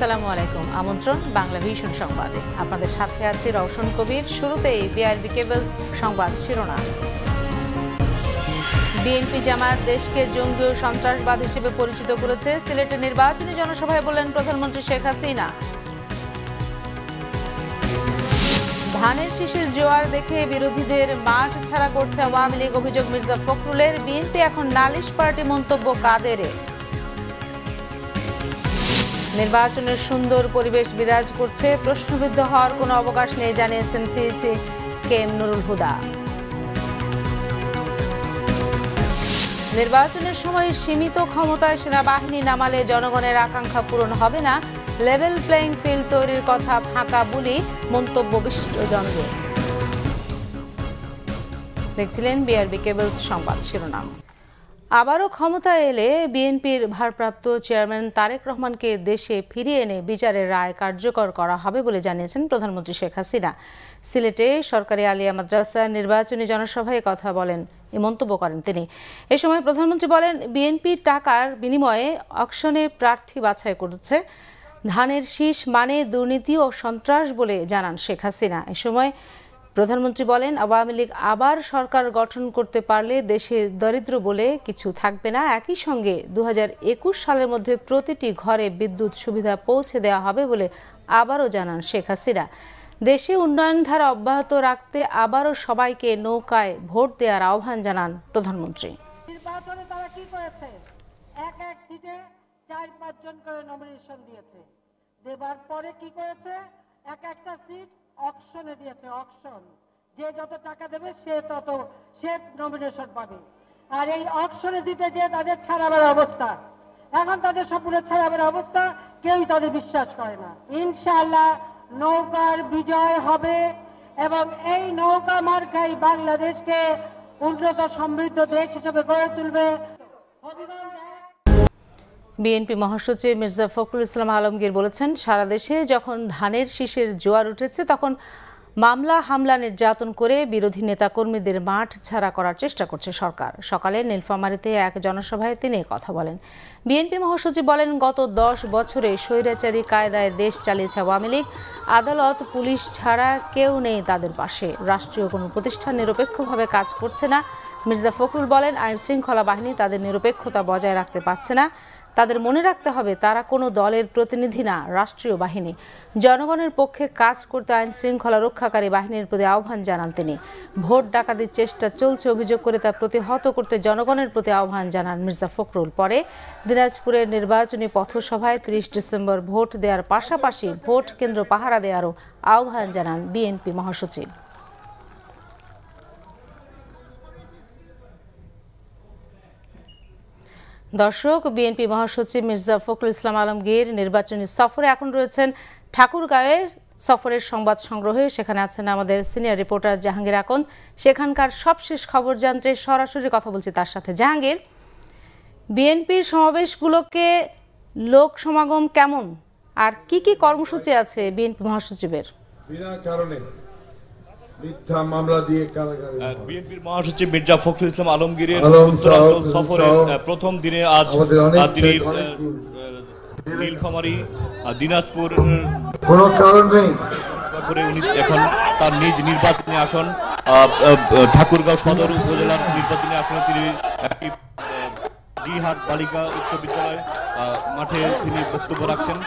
আসসালামু আলাইকুম। আমন্ত্রণ বাংলা ভিশন সংবাদে। আপনাদের সাথে আছি রওশন কবির। শুরুতেই বিআরবি কেবলস সংবাদ শিরোনাম। বিএনপি জামায়াত দেশকে জঙ্গি ও সন্ত্রাসবাদ হিসেবে পরিচিত করেছে। সিলেটে নির্বাচনী জনসভায় বললেন প্রধানমন্ত্রী শেখ হাসিনা। ধানের শীষের জোয়ার দেখে বিরোধীদের মাঠ ছাড়া করছে আওয়ামী লীগ, অভিযোগ মির্জা ফখরুলের। বিএনপি এখন নালিশ পার্টি, মন্তব্য কাদেরের। নির্বাচনের সুন্দর পরিবেশ বিরাজ করছে, প্রশ্নবিদ্ধ হওয়ার কোনো অবকাশ নেই জানিয়েছেন সিইসি কেএম নুরুল হুদা। নির্বাচনের সময় সীমিত ক্ষমতায় সেনাবাহিনী নামালে জনগণের আকাঙ্ক্ষা পূরণ হবে না, লেভেল প্লেইং ফিল্ড তৈরির কথা ফাঁকা বলি, মন্তব্য বিশিষ্টজনদের। দেখছিলেন বিআরবি কেবলস সংবাদ শিরোনাম। আবারও ক্ষমতায় এলে বিএনপির ভারপ্রাপ্ত চেয়ারম্যান তারেক রহমানকে দেশে ফিরিয়ে এনে বিচারের রায় কার্যকর করা হবে বলে জানিয়েছেন প্রধানমন্ত্রী শেখ হাসিনা। সিলেটে সরকারি আলিয়া মাদ্রাসা নির্বাচনী জনসভায় কথা বলেন, এ মন্তব্য করেন তিনি। এ সময় প্রধানমন্ত্রী বলেন, বিএনপি টাকার বিনিময়ে অকশনে প্রার্থী বাছাই করছে। ধানের শীষ মানে দুর্নীতি ও সন্ত্রাস বলে জানান শেখ হাসিনা। এ সময় প্রধানমন্ত্রী বলেন, আওয়ামী লীগ আবার সরকার গঠন করতে পারলে দেশে দরিদ্র বলে কিছু থাকবে না। একই সঙ্গে 2021 সালের মধ্যে প্রতিটি ঘরে বিদ্যুৎ সুবিধা পৌঁছে দেওয়া হবে বলে আবারও জানান শেখ হাসিনা। দেশে উন্নয়ন ধারা অব্যাহত রাখতে আবারও সবাইকে নৌকায় ভোট দেওয়ার আহ্বান জানান প্রধানমন্ত্রী। নির্বাচনে তারা কি করেছে? এক এক সিটে 4-5 জন করে নমিনেশন দিয়েছে। দেবার পরে কি করেছে? এক একটা সিট অকশনে দিয়েছে। অকশন, যে যত টাকা দেবে সে নমিনেশন পাবে। আর এই অকশনে দিতে যে তাদের ছাড়াবার অবস্থা, এখন তাদের সম্পূর্ণ ছাড়াবার অবস্থা, কেউই তাদের বিশ্বাস করে না। ইনশাআল্লাহ নৌকার বিজয় হবে এবং এই নৌকা মার্কাই বাংলাদেশকে উন্নত সমৃদ্ধ দেশ হিসেবে গড়ে তুলবে। বিএনপি মহাসচিব মির্জা ফখরুল ইসলাম আলমগীর বলেছেন, সারা দেশে যখন ধানের শীষের জোয়ার উঠেছে তখন মামলা হামলা নির্যাতন করে বিরোধী নেতাকর্মীদের মাঠ ছাড়া করার চেষ্টা করছে সরকার। সকালে নীলফামারীতে এক জনসভায় তিনি কথা বলেন। বিএনপি মহাসচিব বলেন, গত 10 বছরে স্বৈরাচারী কায়দায় দেশ চালিয়েছে আওয়ামী লীগ। আদালত, পুলিশ ছাড়া কেউ নেই তাদের পাশে। রাষ্ট্রীয় কোনো প্রতিষ্ঠান নিরপেক্ষভাবে কাজ করছে না। মির্জা ফখরুল বলেন, আইন শৃঙ্খলা বাহিনী তাদের নিরপেক্ষতা বজায় রাখতে পারছে না। তাদের মনে রাখতে হবে, তারা কোনো দলের প্রতিনিধি না, রাষ্ট্রীয় বাহিনী। জনগণের পক্ষে কাজ করতে আইন শৃঙ্খলা রক্ষাকারী বাহিনীর প্রতি আহ্বান জানান তিনি। ভোট ডাকাতির চেষ্টা চলছে অভিযোগ করে তা প্রতিহত করতে জনগণের প্রতি আহ্বান জানান মির্জা ফখরুল। পরে দিনাজপুরের নির্বাচনী পথসভায় 30 ডিসেম্বর ভোট দেওয়ার পাশাপাশি ভোট কেন্দ্র পাহারা দেওয়ারও আহ্বান জানান বিএনপি মহাসচিব। দর্শক, বিএনপি মহাসচিব মির্জা ফখরুল ইসলাম আলমগীর নির্বাচনী সফরে এখন রয়েছেন ঠাকুরগাঁওয়ে। সফরের সংবাদ সংগ্রহে সেখানে আছেন আমাদের সিনিয়র রিপোর্টার জাহাঙ্গীর আকন্দ। সেখানকার সবশেষ খবর জানতে সরাসরি কথা বলছি তার সাথে। জাহাঙ্গীর, বিএনপির সমাবেশগুলোকে লোক সমাগম কেমন, আর কি কি কর্মসূচি আছে বিএনপি মহাসচিবের? বিনা কারণে মিথ্যা মামলা দিয়ে কারাগারে বিএনপির মহাসচিব মির্জা ফখরুল ইসলাম আলমগীরের সফরের প্রথম দিনে আজ তিনি নীলফামারী, দিনাজপুর কোনো কারণ নেই করে উনি এখন তার নিজ নির্বাচনী আসন ঠাকুরগাঁও সদর উপজেলার নির্বাচনী আসনে তিনি দিহাট বালিকা উচ্চ বিদ্যালয় মাঠে তিনি বক্তব্য রাখছেন।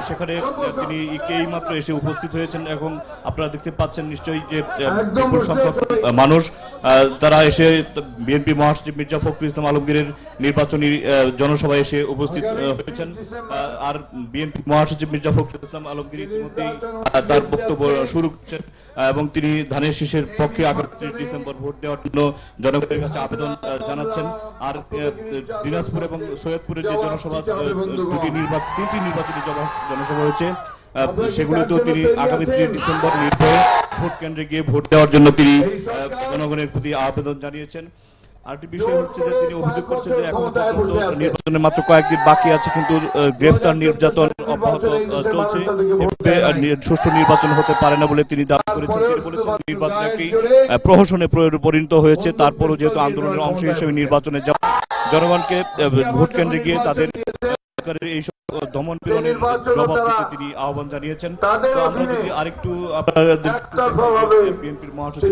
সেখানে তিনি এইমাত্র এসে উপস্থিত হয়েছেন এবং আপনারা দেখতে পাচ্ছেন নিশ্চয়ই যে বিপুল সংখ্যক মানুষ তারা এসে বিএনপি মহাসচিব মির্জা ফখরুল ইসলাম আলমগীরের নির্বাচনী জনসভায় এসে উপস্থিত হয়েছেন। আর বিএনপি মহাসচিব মির্জা ফখরুল ইসলাম আলমগীর ইতিমধ্যেই তার বক্তব্য শুরু করছেন এবং তিনি ধানের শীষের পক্ষে আগামী 30 ডিসেম্বর ভোট দেওয়ার জন্য জনগণের কাছে আবেদন জানাচ্ছেন। আর দিনাজপুর এবং সৈয়দপুরের যে জনসভা, তিনটি নির্বাচনী জনসভা হয়েছে, সেগুলোতেও তিনি আগামী 30 ডিসেম্বর নির্ভয়ে ভোট কেন্দ্রে গিয়ে ভোট দেওয়ার জন্য তিনি জনগণের প্রতি আবেদন জানিয়েছেন। আরেকটি বিষয় হচ্ছে যে তিনি অভিযোগ করছেন যে এখন নির্বাচনের মাত্র কয়েকদিন বাকি আছে, কিন্তু গ্রেফতার নির্যাতন অব্যাহত চলছে, সুষ্ঠু নির্বাচন হতে পারে না বলে তিনি দাবি করেছেন। তিনি বলেছেন নির্বাচন একটি প্রহসনে পরিণত হয়েছে, তারপরও যেহেতু আন্দোলনের অংশ হিসেবে নির্বাচনে যাওয়া জনগণকে ভোট কেন্দ্রে গিয়ে তাদের এই দমন পীড়নের জবাব দিতে তিনি আহ্বান জানিয়েছেন। আমরা যদি আরেকটু আপনাদের বিএনপির মহাসচিব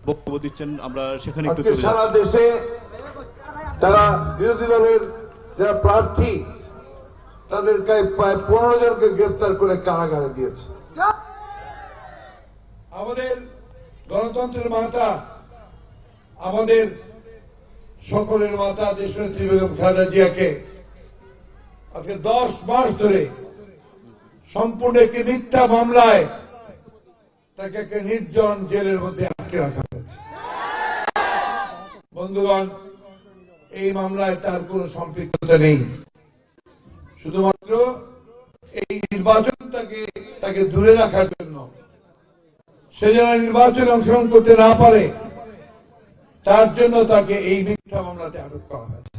বক্তব্য দিচ্ছেন, আমরা সেখানে একটু সারা দেশে যারা বিরোধী দলের যারা প্রার্থী তাদেরকে প্রায় 15 জনকে গ্রেফতার করে কারাগারে দিয়েছে। আমাদের গণতন্ত্রের মাতা, আমাদের সকলের মাতা দেশনেত্রী বেগম খালেদা জিয়াকে আজকে 10 মাস ধরে সম্পূর্ণ একটি মিথ্যা মামলায় তাকে একটা নির্জন জেলের মধ্যে আটকে রাখা হয়েছে। বন্ধুগণ, এই মামলায় তার কোন সম্পৃক্ততা নেই, শুধুমাত্র এই নির্বাচন তাকে দূরে রাখার জন্য, সে যেন নির্বাচনে অংশগ্রহণ করতে না পারে তার জন্য তাকে এই মিথ্যা মামলাতে আটক করা হয়েছে।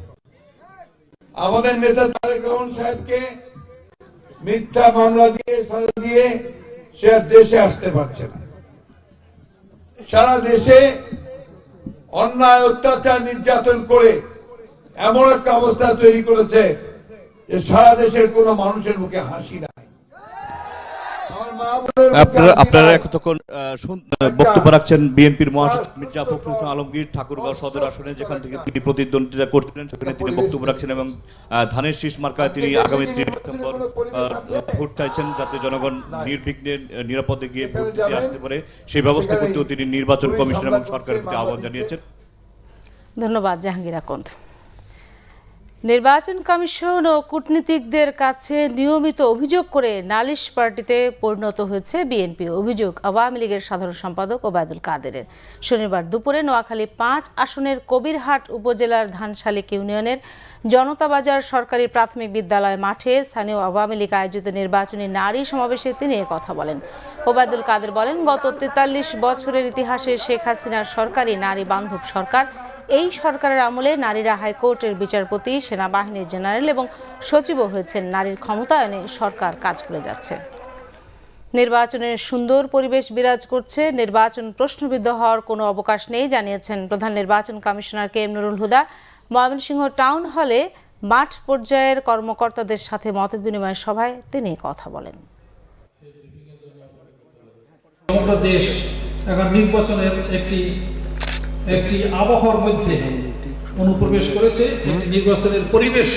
আমাদের নেতা তারেক রহমান সাহেবকে মিথ্যা মামলা দিয়ে সাজা দিয়ে সে আর দেশে আসতে পারছে না। সারা দেশে অন্যায়, অত্যাচার, নির্যাতন করে এমন একটা অবস্থা তৈরি করেছে যে সারা দেশের কোন মানুষের মুখে হাসি নাই। আপনারা এতক্ষণ বক্তব্য রাখছেন বিএনপির মহাসচিব মির্জা ফখরুল ইসলাম আলমগীর ঠাকুরগাঁও সদর আসনে, যেখান থেকে তিনি প্রতিদ্বন্দ্বিতা করছিলেন সেখানে তিনি বক্তব্য রাখছেন এবং ধানের শীষ মার্কায় তিনি আগামী 3 ডিসেম্বর ভোট চাইছেন, যাতে জনগণ নির্বিঘ্নে নিরাপদে গিয়ে ভোট দিতে আসতে পারে সেই ব্যবস্থা করতেও তিনি নির্বাচন কমিশন এবং সরকারের প্রতি আহ্বান জানিয়েছেন। ধন্যবাদ জাহাঙ্গীর আকন্দ। নির্বাচন কমিশন ও কূটনীতিকদের কাছে নিয়মিত অভিযোগ করে নালিশ পার্টিতে পরিণত হয়েছে বিএনপি। অভিযোগ আওয়ামী লীগের সাধারণ সম্পাদক ওবায়দুল কাদেরের। শনিবার দুপুরে নোয়াখালী 5 আসনের কবিরহাট উপজেলার ধানশালিক ইউনিয়নের জনতা বাজার সরকারি প্রাথমিক বিদ্যালয় মাঠে স্থানীয় আওয়ামী লীগ আয়োজিত নির্বাচনী নারী সমাবেশে তিনি কথা বলেন। ওবায়দুল কাদের বলেন, গত 43 বছরের ইতিহাসে শেখ হাসিনার সরকারই নারী বান্ধব সরকার। এই সরকারের আমলে নারীরা হাইকোর্টের বিচারপতি, সেনাবাহিনীর জেনারেল এবং সচিবও হয়েছেন। নারীর ক্ষমতায়নে সরকার কাজ করে যাচ্ছে। নির্বাচনের সুন্দর পরিবেশ বিরাজ করছে, নির্বাচন প্রশ্নবিদ্ধ হওয়ার কোনো অবকাশ নেই জানিয়েছেন প্রধান নির্বাচন commissioner K M Nurul Huda. Mymensingh town হলে মাঠ পর্যায়ের কর্মকর্তাদের সাথে মতবিনিময় সভায় তিনি কথা বলেন। সমগ্র দেশ এখন নির্বাচনের একটি আবহাওয়ার মধ্যে অনুপ্রবেশ করেছে। একটি নির্বাচনের পরিবেশ,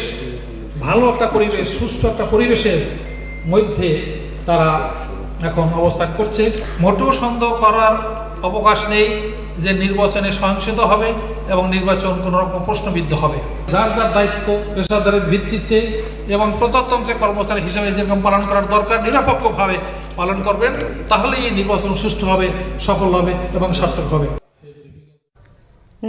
ভালো একটা পরিবেশ, সুস্থ একটা পরিবেশের মধ্যে তারা এখন অবস্থান করছে। মোটেও সন্দেহ করার অবকাশ নেই যে নির্বাচনে সহিংসতা হবে এবং নির্বাচন কোন রকম প্রশ্নবিদ্ধ হবে। যার যার দায়িত্ব পেশাদারের ভিত্তিতে এবং প্রজাতন্ত্রের কর্মচারী হিসেবে যেরকম পালন করার দরকার নিরপেক্ষভাবে পালন করবেন, তাহলেই এই নির্বাচন সুষ্ঠু হবে, সফল হবে এবং সার্থক হবে।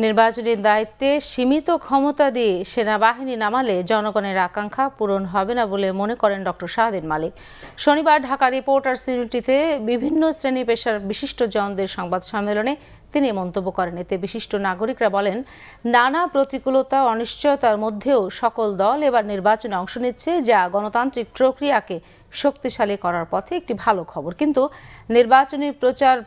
নির্বাচনী দায়িত্বে সীমিত ক্ষমতা দিয়ে সেনাবাহিনী নামালে জনগণের আকাঙ্ক্ষা পূরণ হবে না বলে মনে করেন ডক্টর শাহদিন মালিক। শনিবার ঢাকা রিপোর্টার্স ইউনিটিতে বিভিন্ন শ্রেণী পেশার বিশিষ্টজনদের সংবাদ সম্মেলনে তিনি মন্তব্য করেন। এতে বিশিষ্ট নাগরিকরা বলেন, নানা প্রতিকূলতা, অনিশ্চয়তার মধ্যেও সকল দল এবার নির্বাচনে অংশ নিচ্ছে, যা গণতান্ত্রিক প্রক্রিয়াকে শক্তিশালী করার পথে একটি ভালো খবর। কিন্তু নির্বাচনী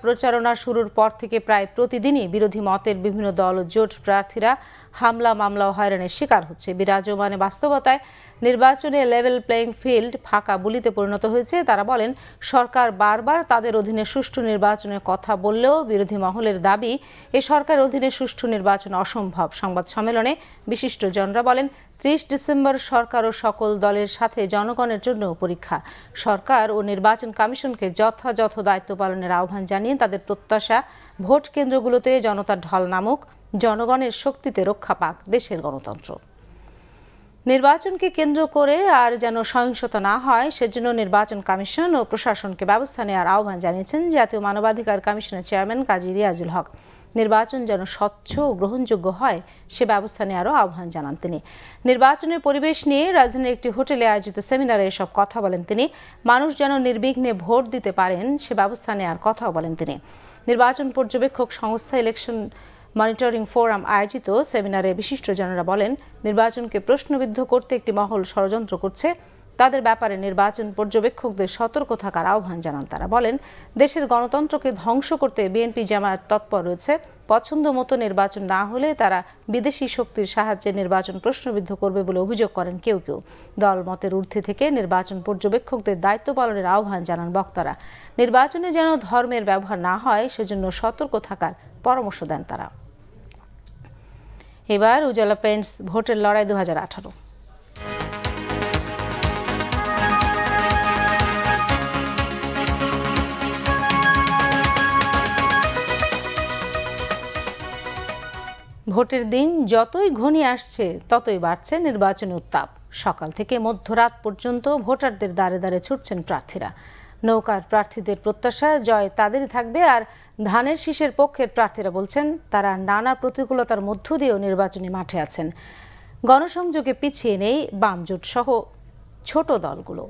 প্রচারণা শুরুর পর থেকে প্রায় প্রতিদিনই বিরোধী মতের বিভিন্ন দল ও জোট প্রার্থীরা হামলা, মামলা ও হয়রানির শিকার হচ্ছে। বিরাজমান বাস্তবতায় নির্বাচনে লেভেল প্লেইং ফিল্ড ফাঁকা বুলিতে পরিণত হয়েছে। তারা বলেন, সরকার বারবার তাদের অধীনে সুষ্ঠু নির্বাচনের কথা বললেও বিরোধী মহলের দাবি এ সরকার অধীনে সুষ্ঠু নির্বাচন অসম্ভব। সংবাদ সম্মেলনে বিশিষ্টজনরা বলেন, 30 ডিসেম্বর সরকার ও সকল দলের সাথে জনগণের জন্য পরীক্ষা। সরকার ও নির্বাচন কমিশনকে যথাযথ দায়িত্ব পালনের আহ্বান জানিয়ে তাদের প্রত্যাশা, ভোট কেন্দ্রগুলোতে জনতার ঢল নামুক, জনগণের শক্তিতে রক্ষা পাক দেশের গণতন্ত্র। নির্বাচনকে কেন্দ্র করে আর যেন সহিংসতা না হয় সেজন্য নির্বাচন কমিশন ও প্রশাসনকে ব্যবস্থা নেওয়ার আহ্বান জানিয়েছেন জাতীয় মানবাধিকার কমিশনের চেয়ারম্যান কাজী রিয়াজুল হক। নির্বাচন যেন স্বচ্ছ ও গ্রহণযোগ্য হয় সে ব্যবস্থা নেওয়ারও আহ্বান জানান তিনি। নির্বাচনের পরিবেশ নিয়ে রাজধানীর একটি হোটেলে আয়োজিত সেমিনারে এসব কথা বলেন তিনি। মানুষ যেন নির্বিঘ্নে ভোট দিতে পারেন সে ব্যবস্থা নেওয়ার কথাও বলেন তিনি। নির্বাচন পর্যবেক্ষক সংস্থা ইলেকশন মনিটরিং ফোরাম আয়োজিত সেমিনারে বিশিষ্টজনেরা বলেন, নির্বাচনকে প্রশ্নবিদ্ধ করতে একটি মহল ষড়যন্ত্র করছে। তাদের ব্যাপারে নির্বাচন পর্যবেক্ষকদের সতর্ক থাকার আহ্বান জানান তারা। বলেন, দেশের গণতন্ত্রকে ধ্বংস করতে বিএনপি জামায়াত তৎপর রয়েছে। পছন্দ মতো নির্বাচন না হলে তারা বিদেশি শক্তির সাহায্যে নির্বাচন প্রশ্নবিদ্ধ করবে বলে অভিযোগ করেন কেউ কেউ। দল মতের ঊর্ধ্বে থেকে নির্বাচন পর্যবেক্ষকদের দায়িত্ব পালনের আহ্বান জানান বক্তারা। নির্বাচনে যেন ধর্মের ব্যবহার না হয় সেজন্য সতর্ক থাকার পরামর্শ দেন তারা। এবার উজালা পেইন্টস ভোটের লড়াই 2018। ভোটের দিন যতই ঘনিয়ে আসছে ততই বাড়ছে নির্বাচনী উত্তাপ। সকাল থেকে মধ্যরাত পর্যন্ত ভোটারদের দ্বারে দ্বারে ছুটছেন প্রার্থীরা। নৌকার প্রার্থীদের প্রত্যাশা জয় তাদেরই থাকবে, আর ধানের শীষের পক্ষের প্রার্থীরা বলছেন তারা নানা প্রতিকূলতার মধ্য দিয়েও নির্বাচনী মাঠে আছেন। গণসংযোগে পিছিয়ে নেই বাম জোট সহ ছোট দলগুলো।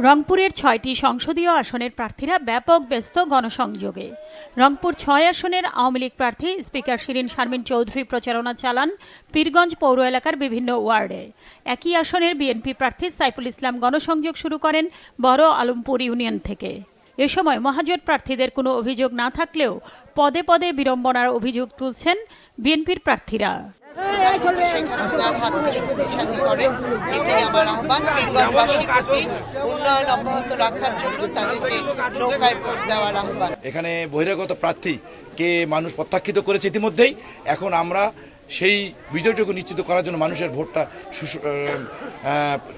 রংপুরের 6টি সংসদীয় আসনের প্রার্থীরা ব্যাপক ব্যস্ত গণসংযোগে। রংপুর 6 আসনের আওয়ামী লীগ প্রার্থী স্পিকার শিরিন শারমিন চৌধুরী প্রচারণা চালান পীরগঞ্জ পৌর এলাকার বিভিন্ন ওয়ার্ডে। একই আসনের বিএনপি প্রার্থী সাইফুল ইসলাম গণসংযোগ শুরু করেন বড় আলমপুর ইউনিয়ন থেকে। এ সময় মহাজোট প্রার্থীদের কোনো অভিযোগ না থাকলেও পদে পদে বিড়ম্বনার অভিযোগ তুলছেন বিএনপির প্রার্থীরা। প্রধানমন্ত্রী শেখ হাসিনার হাতকে শক্তিশালী করে, এটাই আমার আহ্বান। পীরগঞ্জবাসীর প্রতি উন্নয়ন অব্যাহত রাখার জন্য তাদেরকে নৌকায় ভোট দেওয়ার আহ্বান। এখানে বহিরাগত প্রার্থীকে মানুষ প্রত্যাখ্যাত করেছে ইতিমধ্যেই। এখন আমরা সেই বিজয়টুকু নিশ্চিত করার জন্য মানুষের ভোটটা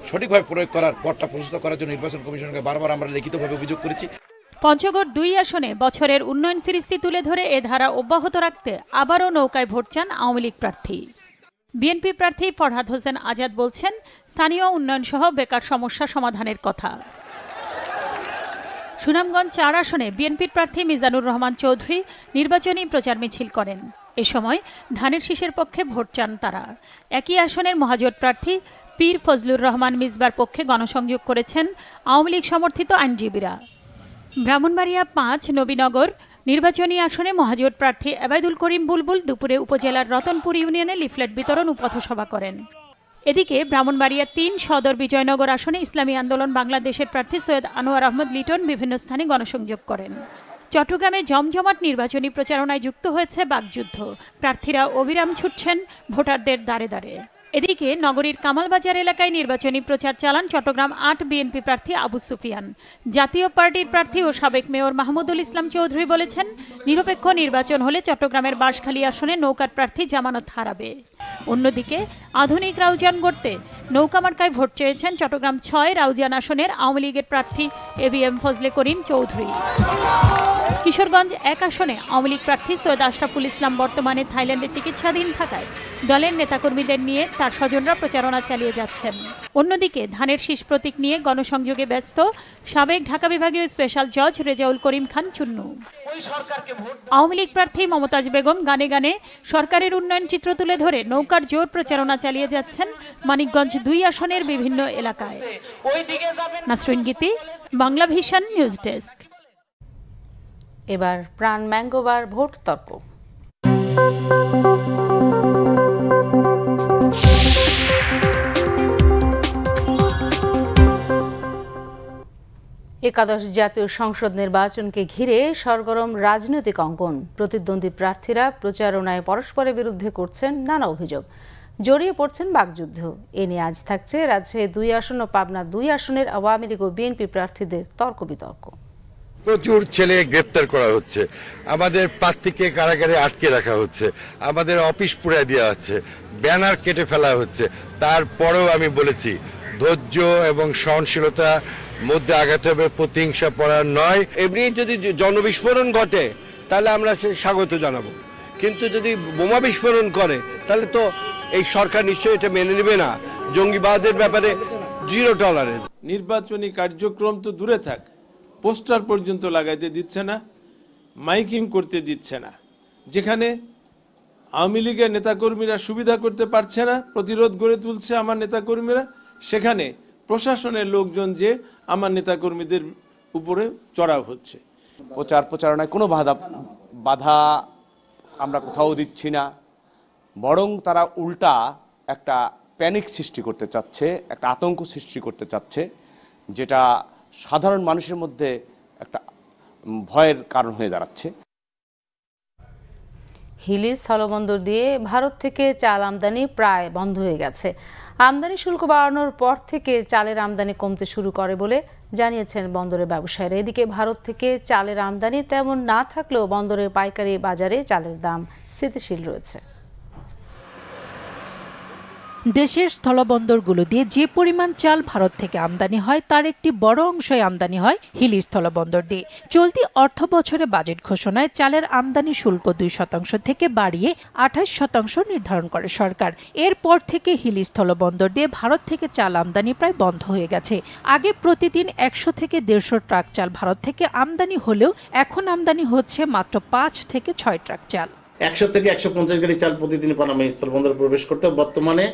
সঠিকভাবে প্রয়োগ করার পথটা প্রস্তুত করার জন্য নির্বাচন কমিশনকে বারবার আমরা লিখিতভাবে অভিযোগ করেছি। পঞ্চগড় 2 আসনে বছরের উন্নয়ন ফিরিস্তি তুলে ধরে এ ধারা অব্যাহত রাখতে আবারও নৌকায় ভোট চান আওয়ামী লীগ প্রার্থী। বিএনপি প্রার্থী ফরহাদ হোসেন আজাদ বলছেন স্থানীয় উন্নয়ন সহ বেকার সমস্যা সমাধানের কথা। সুনামগঞ্জ 4 আসনে বিএনপির প্রার্থী মিজানুর রহমান চৌধুরী নির্বাচনী প্রচার মিছিল করেন। এ সময় ধানের শীষের পক্ষে ভোট চান তারা। একই আসনের মহাজোট প্রার্থী পীর ফজলুর রহমান মিসবার পক্ষে গণসংযোগ করেছেন আওয়ামী লীগ সমর্থিত আইনজীবীরা। ব্রাহ্মণবাড়িয়া 5 নবীনগর নির্বাচনী আসনে মহাজোট প্রার্থী আবাইদুল করিম বুলবুল দুপুরে উপজেলার রতনপুর ইউনিয়নে লিফলেট বিতরণ ও পথসভা করেন। এদিকে ব্রাহ্মণবাড়িয়া 3 সদর বিজয়নগর আসনে ইসলামী আন্দোলন বাংলাদেশের প্রার্থী সৈয়দ আনোয়ার আহমদ লিটন বিভিন্ন স্থানে গণসংযোগ করেন। চট্টগ্রামে জমজমাট নির্বাচনী প্রচারণায় যুক্ত হয়েছে বাকযুদ্ধ। প্রার্থীরা অবিরাম ছুটছেন ভোটারদের দ্বারে দ্বারে। এদিকে নগরীর কামালবাজার এলাকায় নির্বাচনী প্রচার চালান চট্টগ্রাম 8 বিএনপি প্রার্থী আবু সুফিয়ান। জাতীয় পার্টির প্রার্থী ও সাবেক মেয়র মাহমুদুল ইসলাম চৌধুরী বলেছেন, নিরপেক্ষ নির্বাচন হলে চট্টগ্রামের বাঁশখালী আসনে নৌকার প্রার্থী জামানত হারাবে। অন্যদিকে আধুনিক রাউজান গড়তে নৌকা মার্কায় ভোট চেয়েছেন চট্টগ্রাম 6 রাউজান আসনের আওয়ামী লীগের প্রার্থী এবিএম ফজলে করিম চৌধুরী। কিশোরগঞ্জ 1 আসনে আওয়ামী লীগ প্রার্থী সৈয়দ আশরাফুল ইসলাম বর্তমানে থাইল্যান্ডে চিকিৎসাধীন থাকায় দলের নেতাকর্মীদের নিয়ে তার স্বজনরা প্রচারণা চালিয়ে যাচ্ছেন। অন্যদিকে ধানের শীষ প্রতীক নিয়ে গণসংযোগে ব্যস্ত সাবেক ঢাকা বিভাগীয় স্পেশাল জজ রেজাউল করিম খান চুন্নু। আওয়ামী লীগ প্রার্থী মমতাজ বেগম গানে গানে সরকারের উন্নয়ন চিত্র তুলে ধরে নৌকার জোর প্রচারণা চালিয়ে যাচ্ছেন মানিকগঞ্জ 2 আসনের বিভিন্ন এলাকায়। নাসরিন গীতি, বাংলা ভিশন নিউজ ডেস্ক। এবার প্রাণ ম্যাঙ্গোবার ভোট তর্ক। একাদশ জাতীয় সংসদ নির্বাচনকে ঘিরে সরগরম রাজনৈতিক অঙ্গন। প্রতিদ্বন্দ্বী প্রার্থীরা প্রচারণায় পরস্পরের বিরুদ্ধে করছেন নানা অভিযোগ, জড়িয়ে পড়ছেন বাকযুদ্ধ। এ নিয়ে আজ থাকছে রাজশাহী 2 আসন ও পাবনা 2 আসনের আওয়ামী লীগ ও বিএনপি প্রার্থীদের তর্ক বিতর্ক। প্রচুর ছেলে গ্রেপ্তার করা হচ্ছে, আমাদের প্রার্থীকে কারাগারে আটকে রাখা হচ্ছে, আমাদের অফিস পুড়ে দেওয়া হচ্ছে, ব্যানার কেটে ফেলা হচ্ছে। তারপরেও আমি বলেছি ধৈর্য এবং সহনশীলতা মধ্যে আগাতে হবে, প্রতিহিংসা পড়ার নয়। এমনি যদি জনবিস্ফোরণ ঘটে তাহলে আমরা সে স্বাগত জানাবো, কিন্তু যদি বোমা বিস্ফোরণ করে তাহলে তো এই সরকার নিশ্চয়ই এটা মেনে নেবে না। জঙ্গিবাদের ব্যাপারে 0 টলারেন্স। নির্বাচনী কার্যক্রম তো দূরে থাক, পোস্টার পর্যন্ত লাগাইতে দিচ্ছে না, মাইকিং করতে দিচ্ছে না। যেখানে আওয়ামী লীগের নেতাকর্মীরা সুবিধা করতে পারছে না, প্রতিরোধ গড়ে তুলছে আমার নেতাকর্মীরা, সেখানে প্রশাসনের লোকজন যে আমার নেতাকর্মীদের উপরে চড়াও হচ্ছে। প্রচারণায় কোনো বাধা আমরা কোথাও দিচ্ছি না, বরং তারা উল্টা একটা প্যানিক সৃষ্টি করতে চাচ্ছে, একটা আতঙ্ক সৃষ্টি করতে চাচ্ছে, যেটা সাধারণ মানুষের মধ্যে একটা ভয়ের কারণ হয়ে দাঁড়াচ্ছে। হিলি স্থলবন্দর দিয়ে ভারত থেকে চাল আমদানি প্রায় বন্ধ হয়ে গেছে। আমদানি শুল্ক বাড়ানোর পর থেকে চালের আমদানি কমতে শুরু করে বলে জানিয়েছেন বন্দরের ব্যবসায়ীরা। এদিকে ভারত থেকে চালের আমদানি তেমন না থাকলেও বন্দরের পাইকারি বাজারে চালের দাম স্থিতিশীল রয়েছে। দেশের স্থলবন্দরগুলো দিয়ে যে পরিমাণ চাল ভারত থেকে আমদানি হয় তার একটি বড় অংশই আমদানি হয় হিলি স্থলবন্দর দিয়ে। চলতি অর্থ বছরে বাজেট ঘোষণায় চালের আমদানি শুল্ক 2% থেকে বাড়িয়ে 28% নির্ধারণ করে সরকার। এরপর থেকে হিলি স্থলবন্দর দিয়ে ভারত থেকে চাল আমদানি প্রায় বন্ধ হয়ে গেছে। আগে প্রতিদিন 100 থেকে 150 ট্রাক চাল ভারত থেকে আমদানি হলেও এখন আমদানি হচ্ছে মাত্র 5 থেকে 6 ট্রাক চাল। 100 থেকে 150 গাড়ি চাল প্রতিদিন পানামা স্থলবন্দরে প্রবেশ করতে, বর্তমানে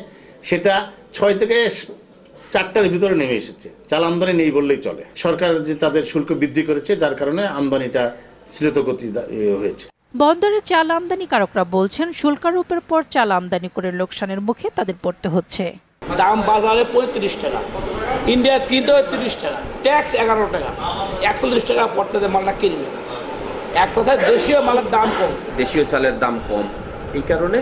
সেটা 6 থেকে 4টার ভিতরে নেমে এসেছে। চাল আমদানি নেই বললেই চলে। সরকার যে তাদের শুল্ক বৃদ্ধি করেছে, যার কারণে আমদানিটা শ্রীতগতি হয়েছে। বন্দরে চাল আমদানিকারকরা বলছেন শুল্কারোপের পর চাল আমদানি করে লোকসানের মুখে তাদের পড়তে হচ্ছে। দাম বাজারে 35 টাকা, ইন্ডিয়ায় কিনতে হয় 30 টাকা, ট্যাক্স 11 টাকা, 41 টাকা পড়তে মালটা কিনবে। এক কথায় দেশীয় মালের দাম কম, দেশীয় চালের দাম কম, এই কারণে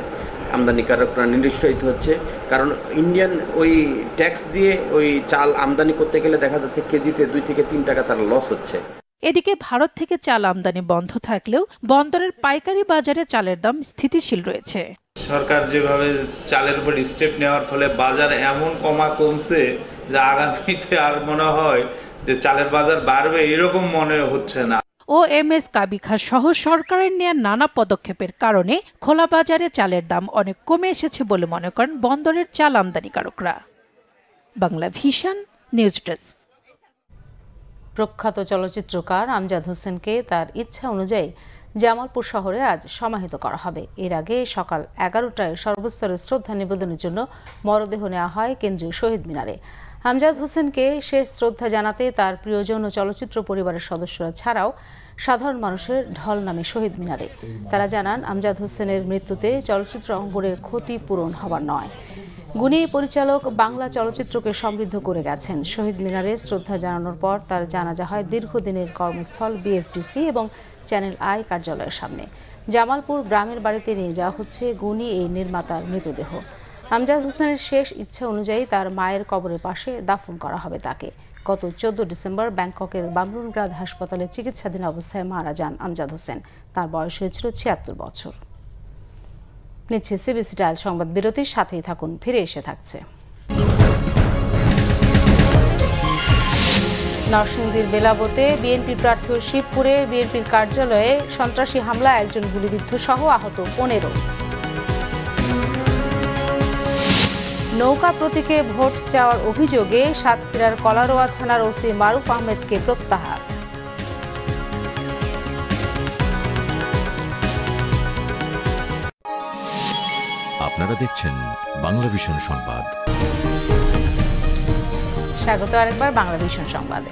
আমদানিকারকরা নিরুৎসাহিত হচ্ছে। কারণ ইন্ডিয়ান ওই ট্যাক্স দিয়ে ওই চাল আমদানি করতে গেলে দেখা যাচ্ছে কেজিতে 2 থেকে 3 টাকা তার লস হচ্ছে। এদিকে ভারত থেকে চাল আমদানি বন্ধ থাকলেও বন্দরের পাইকারি বাজারে চালের দাম স্থিতিশীল রয়েছে। সরকার যেভাবে চালের উপর স্টেপ নেওয়ার ফলে বাজার এমন কমছে যে আগামীতে আর মনে হয় যে চালের বাজার বাড়বে এরকম মনে হচ্ছে না। OMS কাবিখা সহ সরকারের নেওয়া নানা পদক্ষেপের কারণে খোলা বাজারে চালের দাম অনেক কমে এসেছে বলে মনে করেন বন্দরের চাল আমদানিকারকরা। Bangla vision news desk. প্রখ্যাত চলচ্চিত্রকার আমজাদ হোসেনকে তার ইচ্ছা অনুযায়ী জামালপুর শহরে আজ সমাহিত করা হবে। এর আগে সকাল 11টায় সর্বস্তরের শ্রদ্ধা নিবেদনের জন্য মরদেহ নেওয়া হয় কেন্দ্রীয় শহীদ মিনারে। আমজাদ হোসেনকে শেষ শ্রদ্ধা জানাতে তার প্রিয়জন ও চলচ্চিত্র পরিবারের সদস্যরা ছাড়াও সাধারণ মানুষের ঢল নামে শহীদ মিনারে। তারা জানান আমজাদ হোসেনের মৃত্যুতে চলচ্চিত্র অঙ্গনের ক্ষতি পূরণ হবার নয়। গুণী পরিচালক বাংলা চলচ্চিত্রকে সমৃদ্ধ করে গেছেন। শহীদ মিনারে শ্রদ্ধা জানানোর পর তার জানাজা হয় দীর্ঘদিনের কর্মস্থল BFDC এবং চ্যানেল I কার্যালয়ের সামনে। জামালপুর গ্রামের বাড়িতে নিয়ে যাওয়া হচ্ছে গুণী এই নির্মাতার মৃতদেহ। আমজাদ হোসেনের শেষ ইচ্ছা অনুযায়ী তার মায়ের কবরের পাশে দাফন করা হবে তাকে। গত 14 ডিসেম্বর ব্যাংককের বামরুনগ্রাদ হাসপাতালে চিকিৎসাধীন অবস্থায় মারা যান আমজাদ হোসেন। তার বয়স হয়েছিল 76 বছর। নিচ্ছে CBC টাইল সংবাদ বিরতির সাথেই থাকুন, ফিরে এসে থাকছে। নরসিংদীর বেলাবতে বিএনপি প্রার্থী ও শিবপুরে বিএনপির কার্যালয়ে সন্ত্রাসী হামলায় একজন গুলিবিদ্ধ সহ আহত 15। নৌকা প্রতীকে ভোট চাওয়ার অভিযোগে সাতক্ষীরার কলারোয়া থানার ওসি মারুফ আহমেদকে প্রত্যাহার। আপনারা দেখছেন বাংলা ভিশন সংবাদ। স্বাগত আরেকবার বাংলা ভিশন সংবাদে।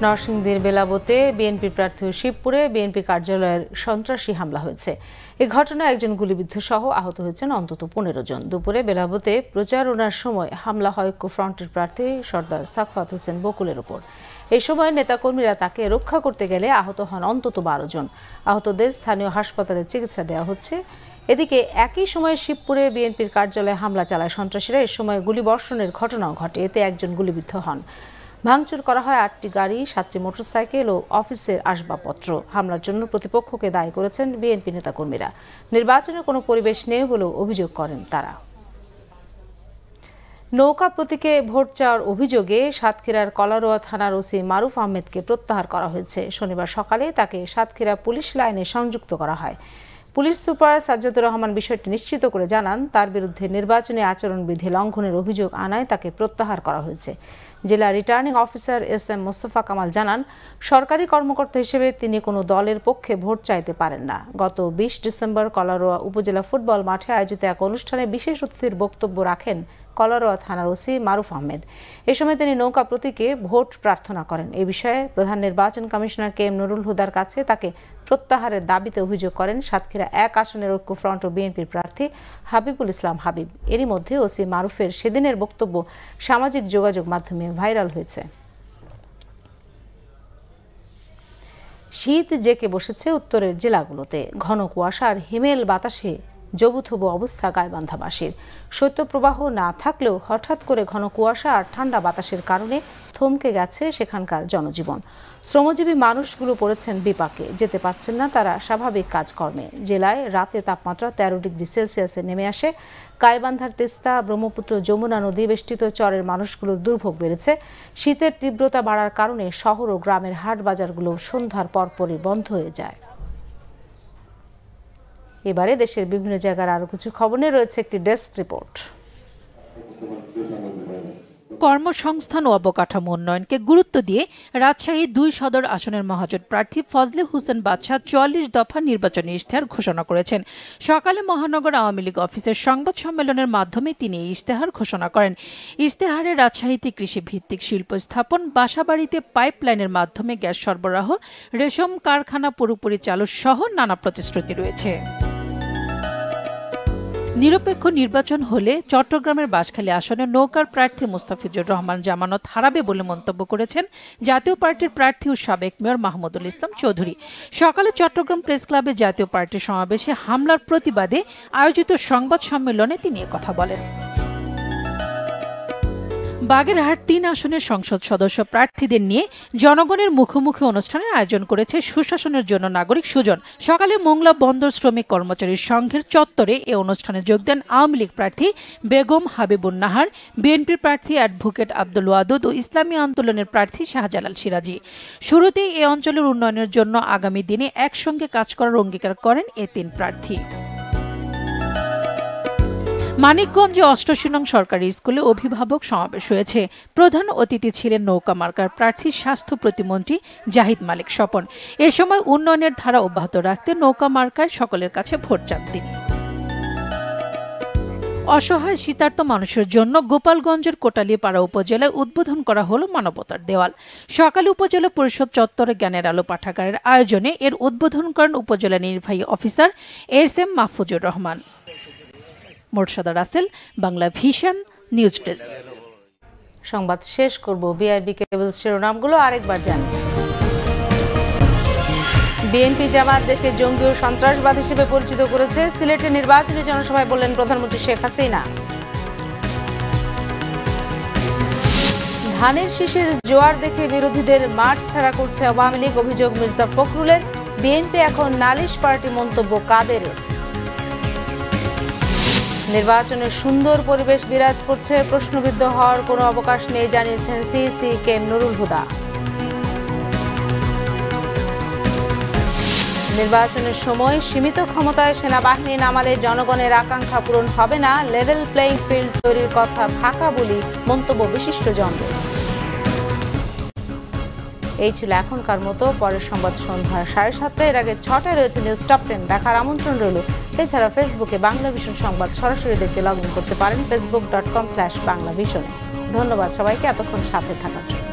নরসিংদীর বেলাবতে বিএনপি প্রার্থী ও শিবপুরে বিএনপি কার্যালয়ের সন্ত্রাসী হামলা হয়েছে। এই ঘটনায় একজন গুলিবিদ্ধ সহ আহত হয়েছেন অন্তত 15 জন। দুপুরে বেলাবতে প্রচারণার সময় হামলা হয় ঐক্যফ্রন্টের প্রার্থী সর্দার সাখাওয়াত হোসেন বকুলের উপর। এই সময় নেতাকর্মীরা তাকে রক্ষা করতে গেলে আহত হন অন্তত 12 জন। আহতদের স্থানীয় হাসপাতালে চিকিৎসা দেওয়া হচ্ছে। এদিকে একই সময়ে শিবপুরে বিএনপির কার্যালয়ে হামলা চালায় সন্ত্রাসীরা। এ সময় গুলিবর্ষণের ঘটনাও ঘটে, এতে একজন গুলিবিদ্ধ হন। ভাঙচুর করা হয় 8টি গাড়ি, 7টি মোটরসাইকেল ও অফিসের আসবাবপত্র। হামলার জন্য প্রতিপক্ষকে দায়ী করেছেন বিএনপি নেতাকর্মীরা। নির্বাচনের কোনো পরিবেশ নেই বলেও অভিযোগ করেন তারা। নৌকা প্রতীকে ভোট চাওয়ার অভিযোগে সাতক্ষীরার কলারোয়া থানার ওসি মারুফ আহমেদকে প্রত্যাহার করা হয়েছে। শনিবার সকালে তাকে সাতক্ষীরা পুলিশ লাইনে সংযুক্ত করা হয়। পুলিশ সুপার সাজ্জাদুর রহমান বিষয়টি নিশ্চিত করে জানান, তার বিরুদ্ধে নির্বাচনী আচরণবিধি লঙ্ঘনের অভিযোগ আনায় তাকে প্রত্যাহার করা হয়েছে। জেলা returning officer SM Mostafa Kamal জানান, সরকারি কর্মকর্তা হিসেবে তিনি কোনো দলের পক্ষে ভোট চাইতে পারেন না। গত 20 ডিসেম্বর কলারোয়া উপজেলা ফুটবল মাঠে আয়োজিত এক অনুষ্ঠানে বিশেষ অতিথির বক্তব্য রাখেন কলারোয়া থানার ওসি মারুফ আহমেদ। এ সময় তিনি নৌকা প্রতীকে ভোট প্রার্থনা করেন। এই বিষয়ে প্রধান নির্বাচন কমিশনার কে এম নুরুল হুদার কাছে তাকে প্রত্যাহারের দাবিতে অভিযোগ করেন সাতক্ষীরা ১ আসনের ঐক্যফ্রন্ট ও বিএনপির প্রার্থী হাবিবুল ইসলাম হাবিব। এরই মধ্যে ওসি মারুফের সেদিনের বক্তব্য সামাজিক যোগাযোগ মাধ্যমে ভাইরাল হয়েছে। শীত জেঁকে বসেছে উত্তরের জেলাগুলোতে। ঘন কুয়াশা আর হিমেল বাতাসে জবুথবু অবস্থা গাইবান্ধাবাসীর। শৈত্যপ্রবাহ না থাকলেও হঠাৎ করে ঘন কুয়াশা আর ঠান্ডা বাতাসের কারণে থমকে গেছে সেখানকার জনজীবন। শ্রমজীবী মানুষগুলো পড়েছেন বিপাকে, যেতে পারছেন না তারা স্বাভাবিক কাজকর্মে। জেলায় রাতে তাপমাত্রা 13 ডিগ্রি সেলসিয়াসে নেমে আসে। গাইবান্ধার তেস্তা, ব্রহ্মপুত্র, যমুনা নদী বেষ্টিত চরের মানুষগুলোর দুর্ভোগ বেড়েছে। শীতের তীব্রতা বাড়ার কারণে শহর ও গ্রামের হাট বাজারগুলো সন্ধ্যার পরপরই বন্ধ হয়ে যায়। এবারে দেশের বিভিন্ন জায়গার আরো কিছু খবর নিয়ে রয়েছে একটি ডেস্ক রিপোর্ট। কর্মসংস্থান ও অবকাঠামো উন্নয়নকে গুরুত্ব দিয়ে রাজশাহী ২ সদর আসনের মহাজোট প্রার্থী ফজলে হোসেন বাদশাহ ৪৪ দফা নির্বাচনী ইশতেহার ঘোষণা করেছেন। সকালে মহানগর আওয়ামী লীগ অফিসের সংবাদ সম্মেলনের মাধ্যমে তিনি এই ইশতেহার ঘোষণা করেন। ইশতেহারে রাজশাহীতে কৃষি ভিত্তিক শিল্প স্থাপন, বাসাবাড়িতে পাইপলাইনের মাধ্যমে গ্যাস সরবরাহ, রেশম কারখানা পুরোপুরি চালু সহ নানা প্রতিশ্রুতি রয়েছে। নিরপেক্ষ নির্বাচন হলে চট্টগ্রামের বাঁশখালী আসনে নৌকার প্রার্থী মুস্তাফিজুর রহমান জামানত হারাবে বলে মন্তব্য করেছেন জাতীয় পার্টির প্রার্থী ও সাবেক মেয়র মাহমুদুল ইসলাম চৌধুরী। সকালে চট্টগ্রাম প্রেস ক্লাবে জাতীয় পার্টির সমাবেশে হামলার প্রতিবাদে আয়োজিত সংবাদ সম্মেলনে তিনি কথা বলেন। বাগেরহাট ৩ আসনের সংসদ সদস্য প্রার্থীদের নিয়ে জনগণের মুখোমুখি অনুষ্ঠানের আয়োজন করেছে সুশাসনের জন্য নাগরিক সুজন। সকালে মোংলা বন্দর শ্রমিক কর্মচারী সংঘের চত্বরে এ অনুষ্ঠানে যোগ দেন আওয়ামী লীগ প্রার্থী বেগম হাবিবুন নাহার, বিএনপির প্রার্থী অ্যাডভোকেট আব্দুল ওয়াদুদ ও ইসলামী আন্দোলনের প্রার্থী শাহজালাল সিরাজি। শুরুতেই এ অঞ্চলের উন্নয়নের জন্য আগামী দিনে একসঙ্গে কাজ করার অঙ্গীকার করেন এ ৩ প্রার্থী। মানিকগঞ্জে ৮৮ নং সরকারি স্কুলে অভিভাবক সমাবেশ হয়েছে। প্রধান অতিথি ছিলেন নৌকা মার্কার প্রার্থী স্বাস্থ্য প্রতিমন্ত্রী জাহিদ মালিক স্বপন। এ সময় উন্নয়নের ধারা অব্যাহত রাখতে নৌকা মার্কায় সকলের কাছে ভোট চান তিনি। অসহায় শীতার্ত মানুষের জন্য গোপালগঞ্জের কোটালীপাড়া উপজেলায় উদ্বোধন করা হলো মানবতার দেওয়াল। সকালে উপজেলা পরিষদ চত্বরে জ্ঞানের আলো পাঠাগারের আয়োজনে এর উদ্বোধন করেন উপজেলা নির্বাহী officer S M. Mahfuzur Rahman. Morshada Rasel, Bangla vision news desk. সংবাদ শেষ করব বিআরবি কেবল শিরোনামগুলো আরেকবার জানি। বিএনপি জামাত দেশকে জঙ্গি ও সন্ত্রাসবাদ হিসেবে পরিচিত করেছে। সিলেটে নির্বাচনী জনসভায় বললেন প্রধানমন্ত্রী শেখ হাসিনা। ধানের শীষের জোয়ার দেখে বিরোধীদের মাঠ ছাড়া করছে আওয়ামী লীগ, অভিযোগ মির্জা ফখরুলের। বিএনপি এখন নালিশ পার্টি, মন্তব্য কাদেরের। নির্বাচনের সুন্দর পরিবেশ বিরাজ করছে, প্রশ্নবিদ্ধ হওয়ার কোনো অবকাশ নেই জানিয়েছেন CEC K M Nurul Huda. নির্বাচনের সময় সীমিত ক্ষমতায় সেনাবাহিনী নামালে জনগণের আকাঙ্ক্ষা পূরণ হবে না, লেভেল প্লেইং ফিল্ড তৈরির কথা ফাঁকা বলি মন্তব্য বিশিষ্টজনদের। এই ছিল এখনকার মতো। পরের সংবাদ সন্ধ্যা 7:30। এর আগে 6টায় রয়েছে নিউজ টপ 10 দেখার আমন্ত্রণ রইল। এছাড়া ফেসবুকে বাংলা ভিশন সংবাদ সরাসরি দেখতে লগ ইন করতে পারেন facebook.com/বাংলাভিশন। ধন্যবাদ সবাইকে এতক্ষণ সাথে থাকার জন্য।